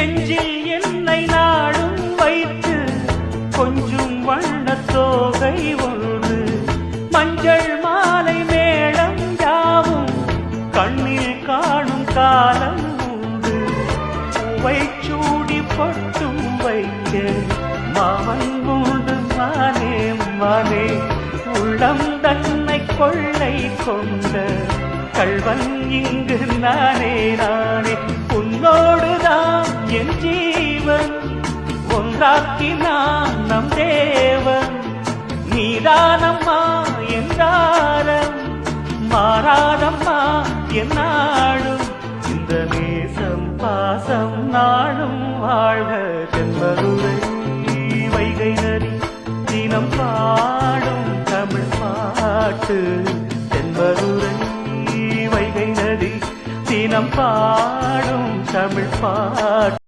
நெஞ்சில் என்னை நாடும் வைத்து கொஞ்சம் வண்ண தோகை ஒன்று மஞ்சள் மாலை மேளம் யாவும் கண்ணில் காணும் காலம் உண்டு. பூவை சூடி பொட்டும் வைக்க மாமன் உண்டு மானே மானே. உள்ளம் தன்னை கொள்ளை கொண்ட கள்வன் இங்கு நானே நானே. உன்னோடுதான் என் ஜீவன் ஒன்றாக்கினான் நம் தேவன். நீதானம்மா என்றாரம் மாறாதம்மா என்னாடும். இந்த நேசம் பாசம் நாடும் வாழ்க. தென்மதுரை வைகை நதி தினம் பாடும் தமிழ் பாட்டு. தென்மதுரை வைகை நதி தினம் பாடும் தமிழ் பாட்டு.